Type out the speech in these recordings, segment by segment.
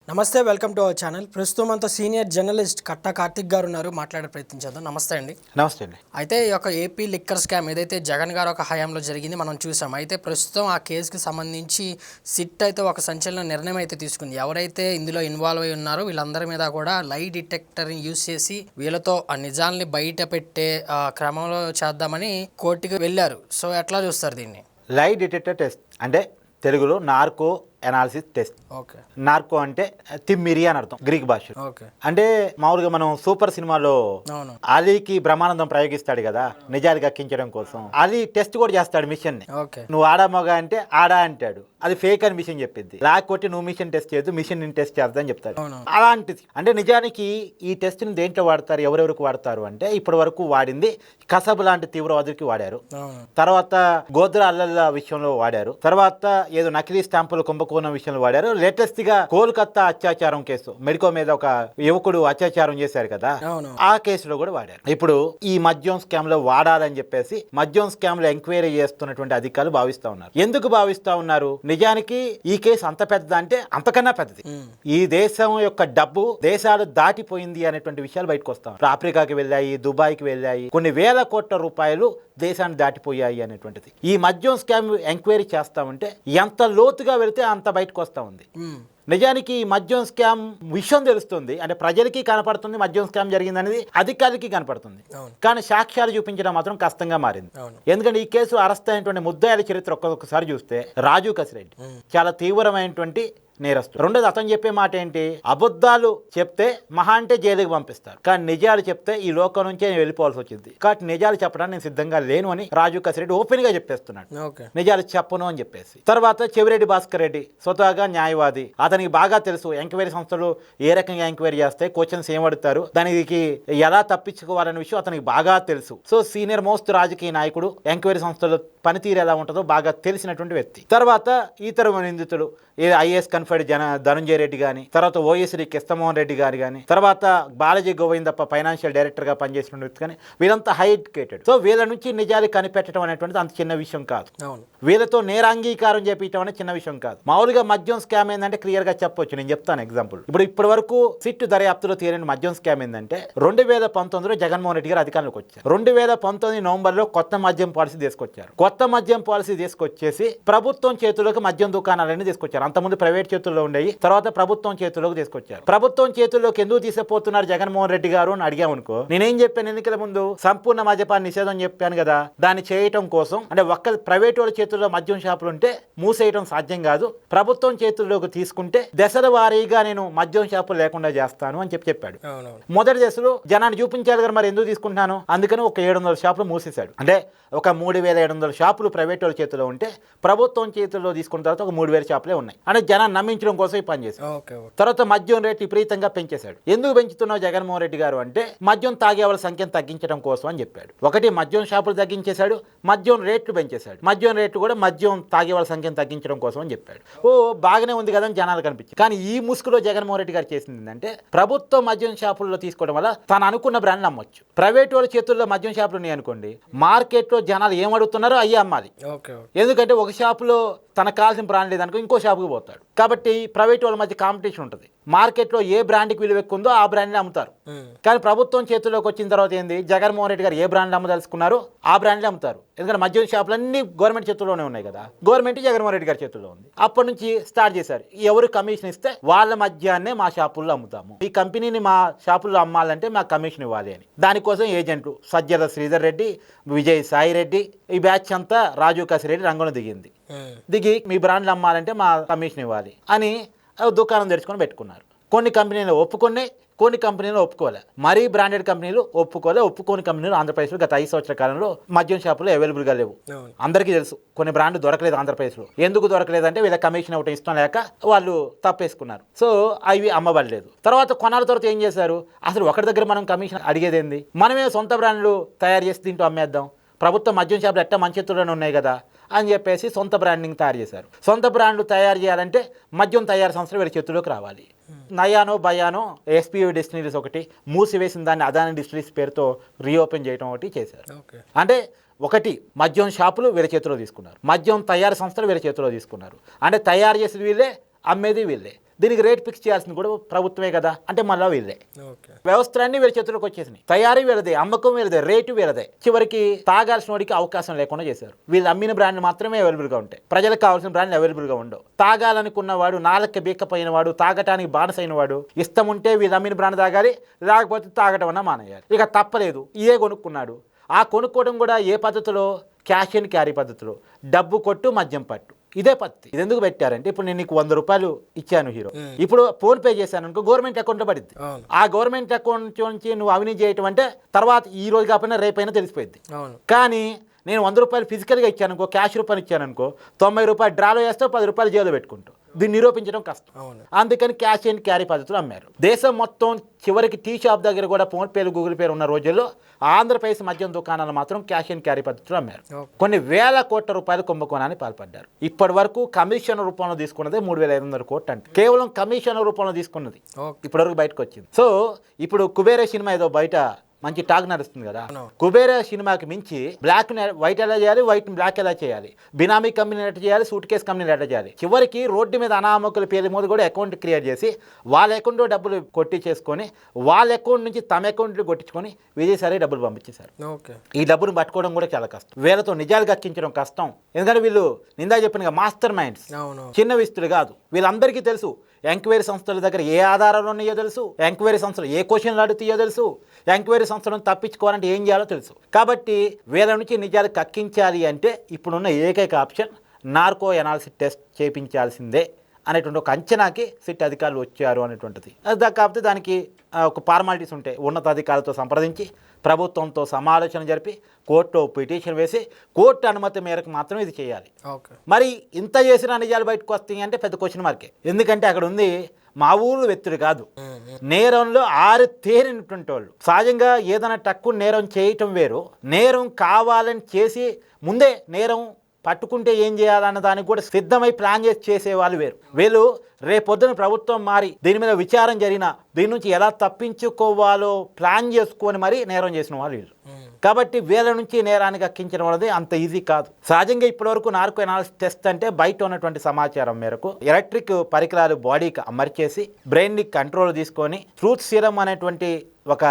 నమస్తే, welcome to our channel. ప్రస్తుతం మనతో సీనియర్ జర్నలిస్ట్ కట్టా కార్తిక్ గారు ఉన్నారు. మాట్లాడే ప్రయత్నం చేద్దాం. నమస్తే అండి. నమస్తే అండి. అయితే ఈ యొక్క ఏపీ లిక్కర్ స్కామ్ ఏదైతే జగన్ గారు ఒక హయాంలో జరిగింది మనం చూసాం. అయితే ప్రస్తుతం ఆ కేసుకి సంబంధించి సిట్ అయితే ఒక సంచలన నిర్ణయం అయితే తీసుకుంది. ఎవరైతే ఇందులో ఇన్వాల్వ్ అయి ఉన్నారో వీళ్ళందరి మీద కూడా లై డిటెక్టర్ని యూజ్ చేసి వీళ్ళతో ఆ నిజాల్ని బయట పెట్టే క్రమంలో చేద్దామని కోర్టుకి వెళ్ళారు. సో ఎట్లా చూస్తారు దీన్ని? లై డిటెక్టర్ టెస్ట్ అంటే తెలుగులో narco analysis test. Okay. Narco అంటే తిమ్మిరి అని అర్థం గ్రీక్ భాష. ఓకే. అంటే మామూలుగా మనం సూపర్ సినిమాలో అలీకి బ్రహ్మానందం ప్రయోగిస్తాడు కదా నిజాలు కక్కించడం కోసం. అలీ టెస్ట్ కూడా చేస్తాడు మిషన్ ని. నువ్వు ఆడా మగ అంటే ఆడా అంటాడు, అది ఫేక్ అని మిషన్ చెప్పింది. లేకపోతే నువ్వు మిషన్ టెస్ట్ చేయొద్దు, మిషన్ నేను టెస్ట్ చేద్దా అని చెప్తాడు. అలాంటిది అంటే నిజానికి ఈ టెస్ట్ ని దేంట్లో వాడతారు, ఎవరెవరికి వాడతారు అంటే ఇప్పటి వరకు వాడింది కసబ్ లాంటి తీవ్రవాదులకి వాడారు, తర్వాత గోద్రా అల్లల్ల విషయంలో వాడారు, తర్వాత ఏదో నకిలీ స్టాంపులు కుంభకోణం విషయంలో వాడారు. లేటెస్ట్ గా కోల్కతా అత్యాచారం కేసు, మెడికో మీద ఒక యువకుడు అత్యాచారం చేశారు కదా, ఆ కేసులో కూడా వాడారు. ఇప్పుడు ఈ మద్యం స్కామ్ లో వాడాలని చెప్పేసి మద్యం స్కామ్ లో ఎంక్వైరీ చేస్తున్నటువంటి అధికారులు భావిస్తా ఉన్నారు. ఎందుకు భావిస్తా ఉన్నారు? నిజానికి ఈ కేసు అంత పెద్దది అంటే అంతకన్నా పెద్దది. ఈ దేశం యొక్క డబ్బు దేశాలు దాటిపోయింది అనేటువంటి విషయాలు బయటకు వస్తాం. ఆఫ్రికాకి వెళ్ళాయి, దుబాయ్కి వెళ్ళాయి, కొన్ని వేల కోట్ల రూపాయలు దేశాన్ని దాటిపోయాయి అనేటువంటిది. ఈ మద్యం స్కామ్ ఎంక్వైరీ చేస్తా ఉంటే ఎంత లోతుగా వెళితే అంత బయటకు వస్తా ఉంది. నిజానికి మద్యం స్కామ్ విషయం తెలుస్తుంది, అంటే ప్రజలకి కనపడుతుంది మద్యం స్కామ్ జరిగింది అనేది, అధికారులకి కనపడుతుంది. కానీ సాక్ష్యాలు చూపించడం మాత్రం కష్టంగా మారింది. ఎందుకంటే ఈ కేసు అరెస్ట్ అయినటువంటి ముద్దాయిల చరిత్ర ఒక్కొక్కసారి చూస్తే రాజు కసిరెడ్డి చాలా తీవ్రమైనటువంటి నేరస్తుడు. రెండోది అతను చెప్పే మాట ఏంటి, అబద్ధాలు చెప్తే మహా అంటే జైలుకి పంపిస్తారు, కానీ నిజాలు చెప్తే ఈ లోకం నుంచే వెళ్ళిపోవాల్సి వచ్చింది. కాబట్టి నిజాలు చెప్పడానికి నేను సిద్ధంగా లేను అని రాజు కసిరెడ్డి ఓపెన్ గా చెప్పేస్తున్నాడు. నిజాలు చెప్పను అని చెప్పేసి. తర్వాత చెవిరెడ్డి భాస్కర్ రెడ్డి స్వతహాగా న్యాయవాది, అతనికి బాగా తెలుసు ఎంక్వైరీ సంస్థలు ఏ రకంగా ఎంక్వైరీ చేస్తే క్వశ్చన్స్ ఏం అడుగుతారు, దానికి ఎలా తప్పించుకోవాలనే విషయం అతనికి బాగా తెలుసు. సో సీనియర్ మోస్ట్ రాజకీయ నాయకుడు, ఎంక్వైరీ సంస్థలు పనితీరు ఎలా ఉంటుందో బాగా తెలిసినటువంటి వ్యక్తి. తర్వాత ఇతర నిందితులు ఐఏఎస్ కన్ఫర్డ్ ధనంజయ రెడ్డి గాని, తర్వాత ఓఎస్డి కృష్ణమోహన్ రెడ్డి గారు కానీ, తర్వాత బాలాజీ గోవిందప్ప ఫైనాన్షియల్ డైరెక్టర్ గా పనిచేసిన వ్యక్తి కానీ, వీళ్ళంతా హై ఎడ్యుకేటెడ్. సో వీళ్ళ నుంచి నిజాలు కనిపెట్టడం అనేటువంటిది అంత చిన్న విషయం కాదు. వీళ్ళతో నేరాంగీకారం చేపించడం అనేది చిన్న విషయం కాదు. మామూలుగా మద్యం స్కామ్ ఏంటంటే క్లియర్ గా చెప్పొచ్చు. నేను చెప్తాను ఎగ్జాంపుల్. ఇప్పటి వరకు సిట్ దర్యాప్తులో తీరని మద్యం స్కామ్ ఏంటంటే 2019లో జగన్మోహన్ రెడ్డి గారు అధికారంలోకి వచ్చారు. 2019 నవంబర్లో కొత్త మద్యం పాలసీ తీసుకొచ్చారు. కొత్త మద్యం పాలసీ తీసుకొచ్చేసి ప్రభుత్వం చేతుల్లోకి మద్యం దుకాణాలన్నీ తీసుకొచ్చారు. అంతకుముందు ప్రైవేట్ చేతుల్లో ఉండేవి, తర్వాత ప్రభుత్వం చేతుల్లోకి తీసుకొచ్చారు. ప్రభుత్వం చేతుల్లోకి ఎందుకు తీసుకుపోతున్నారు జగన్మోహన్ రెడ్డి గారు అని అడిగామనుకో, నేనేం చెప్పాను ఎన్నికల ముందు, సంపూర్ణ మద్యపాన నిషేధం చెప్పాను కదా, దాన్ని చేయటం కోసం అంటే ఒక్క ప్రైవేట్ వాళ్ళ చేతుల్లో మద్యం షాపులు ఉంటే మూసేయడం సాధ్యం కాదు, ప్రభుత్వం చేతుల్లోకి తీసుకుంటే దశల వారీగా నేను మద్యం షాపులు లేకుండా చేస్తాను అని చెప్పాడు. మొదటి దశలో జనాన్ని చూపించాలి కదా, మరి ఎందుకు తీసుకుంటున్నాను, అందుకని ఒక 700 షాపులు మూసేశాడు. అంటే ఒక 3700 షాపులు ప్రైవేట్ వాళ్ళ చేతిలో ఉంటే ప్రభుత్వం చేతుల్లో తీసుకున్న తర్వాత ఒక 3000 షాపులే ఉన్నాయి. అంటే జనాన్ని నమ్మించడం కోసం ఈ పని చేశాడు. తర్వాత మద్యం రేటు విపరీతంగా పెంచేశాడు. ఎందుకు పెంచుతున్నావు జగన్మోహన్ రెడ్డి గారు అంటే మద్యం తాగే వాళ్ళ సంఖ్యను తగ్గించడం కోసం అని చెప్పాడు. ఒకటి మద్యం షాపులు తగ్గించేశాడు, మద్యం రేట్లు పెంచేశాడు. మద్యం రేట్లు కూడా మద్యం తాగే వాళ్ళ సంఖ్యను తగ్గించడం కోసం అని చెప్పాడు. బాగానే ఉంది కదా అని జనాలు కనిపించింది. కానీ ఈ ముసుగులో జగన్మోహన్ రెడ్డి గారు చేసింది ఏంటంటే ప్రభుత్వ మద్యం షాపుల్లో తీసుకోవడం వల్ల తను అనుకున్న బ్రాండ్ అమ్మొచ్చు. ప్రైవేట్ వాళ్ళ చేతుల్లో మద్యం షాపులు ఉన్నాయి అనుకోండి, మార్కెట్లో జనాలు ఏం అడుగుతున్నారో అయ్యే అమ్మాలి. ఎందుకంటే ఒక షాపులో తనకు కావాల్సిన బ్రాండ్ లేదనుకో ఇంకో షాపుకి పోతాడు. కాబట్టి ప్రైవేట్ వాళ్ళ మధ్య కాంపిటీషన్ ఉంటుంది. మార్కెట్లో ఏ బ్రాండ్కి విలువ ఎక్కువ ఉందో ఆ బ్రాండ్ని అమ్ముతారు. కానీ ప్రభుత్వం చేతుల్లోకి వచ్చిన తర్వాత ఏంది, జగన్మోహన్ రెడ్డి గారు ఏ బ్రాండ్ అమ్మదలుచుకున్నారో ఆ బ్రాండ్ని అమ్ముతారు. ఎందుకంటే మద్యం షాపులు అన్ని గవర్నమెంట్ చేతుల్లోనే ఉన్నాయి కదా, గవర్నమెంట్ జగన్మోహన్ రెడ్డి గారి చేతుల్లో ఉంది. అప్పటి నుంచి స్టార్ట్ చేశారు, ఎవరు కమిషన్ ఇస్తే వాళ్ళ మధ్యాన్నే మా షాపుల్లో అమ్ముతాము, ఈ కంపెనీని మా షాపుల్లో అమ్మాలంటే మాకు కమిషన్ ఇవ్వాలి అని. దానికోసం ఏజెంట్లు సజ్జల శ్రీధర్ రెడ్డి, విజయ్ సాయి రెడ్డి, ఈ బ్యాచ్ అంతా రాజు కసిరెడ్డి రంగంలో దిగి మీ బ్రాండ్లు అమ్మాలంటే మా కమిషన్ ఇవ్వాలి అని దుకాణం తెరుచుకొని పెట్టుకున్నారు. కొన్ని కంపెనీలు ఒప్పుకొని, కొన్ని కంపెనీలు ఒప్పుకోలే. మరీ బ్రాండెడ్ కంపెనీలు ఒప్పుకోని కంపెనీలు ఆంధ్రప్రదేశ్లో గత 5 సంవత్సరాల కాలంలో మద్యం షాపులు అవైలబుల్గా లేవు. అందరికీ తెలుసు కొన్ని బ్రాండ్లు దొరకలేదు ఆంధ్రప్రదేశ్లో. ఎందుకు దొరకలేదంటే వీళ్ళ కమిషన్ ఒకటి ఇష్టం లేక వాళ్ళు తప్పేసుకున్నారు. సో అవి అమ్మబడలేదు. తర్వాత కొనాల తర్వాత ఏం చేశారు, అసలు ఒకరి దగ్గర మనం కమిషన్ అడిగేదేంది, మనమే సొంత బ్రాండ్లు తయారు చేసి దీంట్లో అమ్మేద్దాం, ప్రభుత్వ మద్యం షాపులు ఎట్టా మంచి ఎత్తులోనే ఉన్నాయి కదా అని చెప్పేసి సొంత బ్రాండింగ్ తయారు చేశారు. సొంత బ్రాండ్లు తయారు చేయాలంటే మద్యం తయారు సంస్థలు వీళ్ళ చేతుల్లోకి రావాలి. నయానో భయానో ఎస్పీఓ డిస్టిలరీస్ ఒకటి మూసివేసిన దాన్ని అదాని డిస్టిలరీస్ పేరుతో రీఓపెన్ చేయడం ఒకటి చేశారు. అంటే ఒకటి మద్యం షాపులు వీళ్ళ చేతిలో తీసుకున్నారు, మద్యం తయారు సంస్థలు వీళ్ళ చేతిలో తీసుకున్నారు. అంటే తయారు చేసేది వీళ్ళే, అమ్మేది వీళ్ళే. దీనికి రేట్ ఫిక్స్ చేయాల్సింది కూడా ప్రభుత్వమే కదా, అంటే మళ్ళీ వీళ్ళే. వ్యవస్థలన్నీ వీళ్ళ చేతుల్లోకి వచ్చేసినాయి. తయారీ వీళ్ళదే, అమ్మకం వీళ్ళదే, రేటు వీళ్ళదే. చివరికి తాగాల్సిన వాడికి అవకాశం లేకుండా చేశారు. వీళ్ళు అమ్మిన బ్రాండ్లు మాత్రమే అవైలబుల్గా ఉంటాయి, ప్రజలకు కావాల్సిన బ్రాండ్లు అవైలబుల్గా ఉండవు. తాగాలనుకున్నవాడు, నాలుక బీక్కపోయిన వాడు, తాగటానికి బానిసైన వాడు, ఇష్టం ఉంటే వీళ్ళు అమ్మిన బ్రాండ్ తాగాలి, లేకపోతే తాగటం అన్నా మానేయాలి. ఇక తప్పలేదు, ఇదే కొనుక్కున్నాడు. ఆ కొనుక్కోవడం కూడా ఏ పద్ధతిలో? క్యాష్ అండ్ క్యారీ పద్ధతిలో, డబ్బు కొట్టు మద్యం పట్టు, ఇదే పద్ధతి. ఇది ఎందుకు పెట్టారంటే, ఇప్పుడు నేను నీకు 100 రూపాయలు ఇచ్చాను హీరో, ఇప్పుడు ఫోన్ పే చేశాను అనుకో, గవర్నమెంట్ అకౌంట్లో పడుద్ది. ఆ గవర్నమెంట్ అకౌంట్ నుంచి నువ్వు అవినీతి చేయటం అంటే తర్వాత ఈ రోజు కాకపోయినా రేపైనా తెలిసిపోయింది. కానీ నేను 100 రూపాయలు ఫిజికల్గా ఇచ్చాను అనుకో, క్యాష్ రూపాయలు ఇచ్చాను అనుకో, 90 రూపాయలు డ్రాలో వేస్తావు, 10 రూపాయలు జైల్లో పెట్టుకుంటావు. దీన్ని నిరూపించడం కష్టం. అందుకని క్యాష్ అండ్ క్యారీ పద్ధతులు అమ్మారు. దేశం మొత్తం చివరికి టీ షాప్ దగ్గర కూడా ఫోన్ పేలు, గూగుల్ పేలు ఉన్న రోజుల్లో ఆంధ్రప్రదేశ్ మద్యం దుకాణాలు మాత్రం క్యాష్ అండ్ క్యారీ పద్ధతులు అమ్మారు. కొన్ని వేల కోట్ల రూపాయల కుంభకోణానికి పాల్పడ్డారు. ఇప్పటి వరకు కమిషన్ రూపంలో తీసుకున్నదే 3,500 కోట్లు అంటే, కేవలం కమిషన్ రూపంలో తీసుకున్నది ఇప్పటి వరకు బయటకు వచ్చింది. సో ఇప్పుడు కుబేర సినిమా ఏదో బయట మంచి టాక్ నడుస్తుంది కదా, కుబేర సినిమాకి మించి బ్లాక్ వైట్ ఎలా చేయాలి, వైట్ బ్లాక్ ఎలా చేయాలి, బినామీ కంపెనీ ఎట్లా చేయాలి, సూట్ కేసు కంపెనీ ఎట్లా చేయాలి, చివరికి రోడ్డు మీద అనామకుల పేరు మీద కూడా అకౌంట్ క్రియేట్ చేసి వాళ్ళ అకౌంట్లో డబ్బులు కొట్టించేసుకొని వాళ్ళ అకౌంట్ నుంచి తమ అకౌంట్లో కొట్టించుకొని విదేశాలకి డబ్బులు పంపించేశారు. ఈ డబ్బును పట్టుకోవడం కూడా చాలా కష్టం, వీళ్ళతో నిజాలు గక్కించడం కష్టం. ఎందుకంటే వీళ్ళు నిందా చెప్పిన మాస్టర్ మైండ్స్, చిన్న విస్తులు కాదు. వీళ్ళందరికీ తెలుసు ఎంక్వైరీ సంస్థల దగ్గర ఏ ఆధారాలు ఉన్నాయో తెలుసు, ఎంక్వైరీ సంస్థలు ఏ క్వశ్చన్లు అడుగుతాయో తెలుసు, ఎంక్వైరీ సంస్థలను తప్పించుకోవాలంటే ఏం చేయాలో తెలుసు. కాబట్టి వీళ్ళ నుంచి నిజాలు కక్కించాలి అంటే ఇప్పుడున్న ఏకైక ఆప్షన్ నార్కో ఎనాలిసిస్ టెస్ట్ చేయించాల్సిందే అనేటువంటి ఒక అంచనాకి సిట్ అధికారులు వచ్చారు అనేటువంటిది. కాకపోతే దానికి ఒక ఫార్మాలిటీస్ ఉంటాయి. ఉన్నతాధికారులతో సంప్రదించి ప్రభుత్వంతో సమాలోచన జరిపి కోర్టులో పిటిషన్ వేసి కోర్టు అనుమతి మేరకు మాత్రం ఇది చేయాలి. మరి ఇంత చేసిన నిజాలు బయటకు వస్తాయి అంటే పెద్ద క్వశ్చన్ మార్కే. ఎందుకంటే అక్కడ ఉంది మా ఊరు వ్యక్తులు కాదు, నేరంలో 6 తేరినటువంటి వాళ్ళు. సహజంగా ఏదైనా తక్కువ నేరం చేయటం వేరు, నేరం కావాలని చేసి ముందే నేరం పట్టుకుంటే ఏం చేయాలన్న దానికి కూడా సిద్ధమై ప్లాన్ చేసి చేసేవాళ్ళు వేరు. వీళ్ళు రేపొద్దున ప్రభుత్వం మారి దీని మీద విచారం జరిగినా దీని నుంచి ఎలా తప్పించుకోవాలో ప్లాన్ చేసుకొని మరీ నేరం చేసిన వాళ్ళు వీళ్ళు. కాబట్టి వీళ్ళ నుంచి నేరానికి అక్కించడం అనేది అంత ఈజీ కాదు. సహజంగా ఇప్పటివరకు నార్కో ఎనాలిసిస్ టెస్ట్ అంటే బయట ఉన్నటువంటి సమాచారం మేరకు ఎలక్ట్రిక్ పరికరాలు బాడీకి అమర్చేసి బ్రెయిన్ని కంట్రోల్ తీసుకొని ట్రూత్ సీరం అనేటువంటి ఒక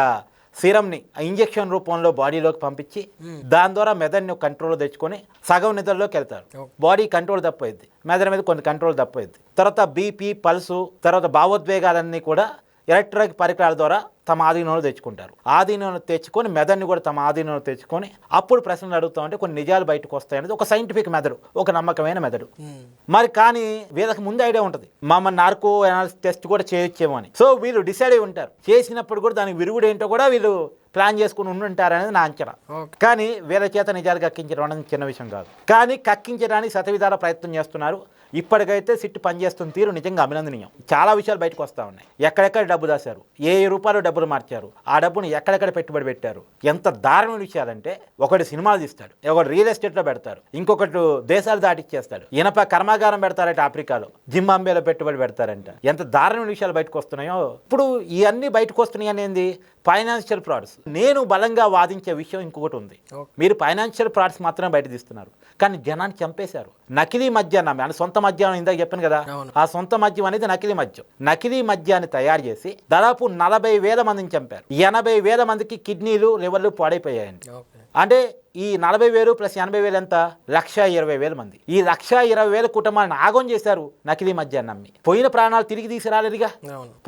సీరంని ఇంజెక్షన్ రూపంలో బాడీలోకి పంపించి దాని ద్వారా మెదడుని కంట్రోల్ తెచ్చుకొని సగం నిద్రలోకి వెళ్తారు. బాడీ కంట్రోల్ తప్పైద్ది, మెదడు మీద కొంత కంట్రోల్ తప్పైద్ది. తర్వాత బీపీ, పల్సు, తర్వాత భావోద్వేగాలన్నీ కూడా ఎలక్ట్రిక్ పరికరాల ద్వారా తమ ఆధీనంలో తెచ్చుకుంటారు. ఆధీనంలో తెచ్చుకొని మెదడుని కూడా తమ ఆధీనంలో తెచ్చుకొని అప్పుడు ప్రశ్నలు అడుగుతామంటే కొన్ని నిజాలు బయటకు వస్తాయి అనేది ఒక సైంటిఫిక్ మెదడు, ఒక నమ్మకమైన మెదడు. మరి కానీ వీళ్ళకి ముందు ఐడియా ఉంటుంది మమ్మల్ని నార్కో ఎనాలిసిస్ టెస్ట్ కూడా చేయొచ్చేమో అని. సో వీళ్ళు డిసైడ్ అయి ఉంటారు. చేసినప్పుడు కూడా దానికి విరుగుడు ఏంటో కూడా వీళ్ళు ప్లాన్ చేసుకుని ఉండుంటారనేది నా అంచనా. కానీ వీళ్ళ చేత నిజాలు కక్కించడం అనేది చిన్న విషయం కాదు. కానీ కక్కించడానికి శతవిధాల ప్రయత్నం చేస్తున్నారు. ఇప్పటికైతే సిట్ పనిచేస్తున్న తీరు నిజంగా అభినందనీయం. చాలా విషయాలు బయటకు వస్తూ ఉన్నాయి. ఎక్కడెక్కడ డబ్బు దాశారు, ఏ రూపాయలు డబ్బులు మార్చారు, ఆ డబ్బును ఎక్కడెక్కడ పెట్టుబడి పెట్టారు, ఎంత దారుణమైన విషయాలంటే ఒకటి సినిమాలు తీస్తాడు, ఒకటి రియల్ ఎస్టేట్లో పెడతారు, ఇంకొకటి దేశాలు దాటిచ్చేస్తాడు, ఇనప కర్మాగారం పెడతారంటే ఆఫ్రికాలో, జింబాంబేలో పెట్టుబడి పెడతారంట. ఎంత దారుణమైన విషయాలు బయటకు వస్తున్నాయో. ఇప్పుడు ఇవన్నీ బయటకు వస్తున్నాయి అనేది ఫైనాన్షియల్ ఫ్రాడ్స్. నేను బలంగా వాదించే విషయం ఇంకొకటి ఉంది. మీరు ఫైనాన్షియల్ ఫ్రాడ్స్ మాత్రమే బయట తీస్తున్నారు, కానీ జనాన్ని చంపేశారు. నకిలీ మద్యాన్ని అంటే సొంత మద్యం ఇందాక చెప్పాను కదా, ఆ సొంత మద్యం అనేది నకిలీ మద్యం. నకిలీ మద్యాన్ని తయారు చేసి దాదాపు 40,000 మందిని చంపారు. 80,000 మందికి కిడ్నీలు, లివర్లు పాడైపోయాయండి. అంటే ఈ 40,000 ప్లస్ 80,000 ఎంత? 1,20,000 మంది. ఈ 1,20,000 కుటుంబాలను ఆగం చేశారు నకిలీ మద్యాన్ని నమ్మి. పోయిన ప్రాణాలు తిరిగి తీసుకురాలేదుగా,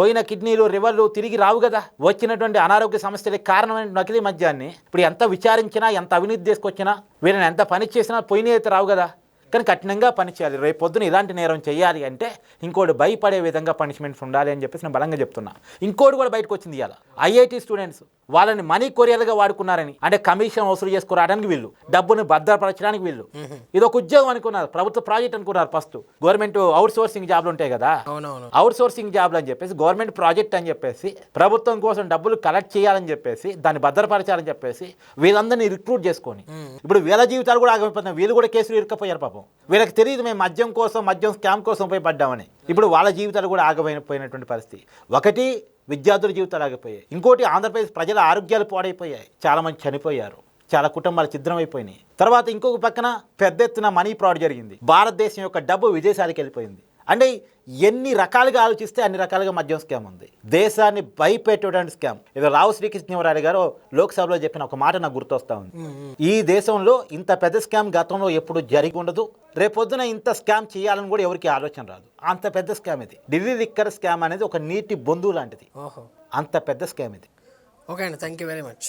పోయిన కిడ్నీలు, లివర్లు తిరిగి రావు కదా. వచ్చినటువంటి అనారోగ్య సమస్యలకు కారణమైన నకిలీ మద్యాన్ని ఇప్పుడు ఎంత విచారించినా, ఎంత అవినీతి తీసుకొచ్చినా, వీళ్ళని ఎంత పని చేసినా పోయిన అయితే రావు కదా. కానీ కఠినంగా పని చేయాలి. రేపు పొద్దున ఇలాంటి నేరం చేయాలి అంటే ఇంకోటి భయపడే విధంగా పనిష్మెంట్స్ ఉండాలి అని చెప్పేసి నేను బలంగా చెప్తున్నా. ఇంకోటి కూడా బయటకు వచ్చింది ఇవాళ, ఐఐటి స్టూడెంట్స్ వాళ్ళని మనీ కొరియర్గా వాడుకున్నారని. అంటే కమిషన్ వసూలు చేసుకురావడానికి వీళ్ళు, డబ్బుని భద్రపరచడానికి వీళ్ళు. ఇది ఒక ఉద్యోగం అనుకున్నారు, ప్రభుత్వ ప్రాజెక్ట్ అనుకున్నారు. ఫస్ట్ గవర్నమెంట్ అవుట్ సోర్సింగ్ జాబ్లు ఉంటాయి కదా, అవుట్ సోర్సింగ్ జాబ్లు అని చెప్పేసి గవర్నమెంట్ ప్రాజెక్ట్ అని చెప్పేసి ప్రభుత్వం కోసం డబ్బులు కలెక్ట్ చేయాలని చెప్పేసి దాన్ని భద్రపరచాలని చెప్పేసి వీళ్ళందరినీ రిక్రూట్ చేసుకొని ఇప్పుడు వీళ్ళ జీవితాలు కూడా ఆగిపోతున్నాయి. వీళ్ళు కూడా కేసులు ఇరుక్కపోయారు పాపం. వీళ్ళకి తెలియదు మేము మద్యం కోసం, మద్యం స్కామ్ కోసం పోయి పడ్డామని. ఇప్పుడు వాళ్ళ జీవితాలు కూడా ఆగిపోయినటువంటి పరిస్థితి. ఒకటి విద్యార్థుల జీవితాలు ఆగిపోయాయి, ఇంకోటి ఆంధ్రప్రదేశ్ ప్రజల ఆరోగ్యాలు పాడైపోయాయి, చాలామంది చనిపోయారు, చాలా కుటుంబాలు ఛిద్రమైపోయినాయి. తర్వాత ఇంకొక పక్కన పెద్ద ఎత్తున మనీ ఫ్రాడ్ జరిగింది. భారతదేశం యొక్క డబ్బు విదేశాలకు వెళ్ళిపోయింది. అంటే ఎన్ని రకాలుగా ఆలోచిస్తే అన్ని రకాలుగా మద్యం స్కామ్ ఉంది. దేశాన్ని భయపెట్టేటువంటి స్కామ్. ఏదో రావు శ్రీకృష్ణదేవరాయలు గారు లోక్సభలో చెప్పిన ఒక మాట నాకు గుర్తొస్తా ఉంది. ఈ దేశంలో ఇంత పెద్ద స్కామ్ గతంలో ఎప్పుడు జరిగి ఉండదు, రేపొద్దున ఇంత స్కామ్ చేయాలని కూడా ఎవరికి ఆలోచన రాదు. అంత పెద్ద స్కామ్ ఇది. ఢిల్లీ లిక్కర్ స్కామ్ అనేది ఒక నీటి బొందు లాంటిది. అంత పెద్ద స్కామ్ ఇది. ఓకే అండి, థ్యాంక్ యూ వెరీ మచ్.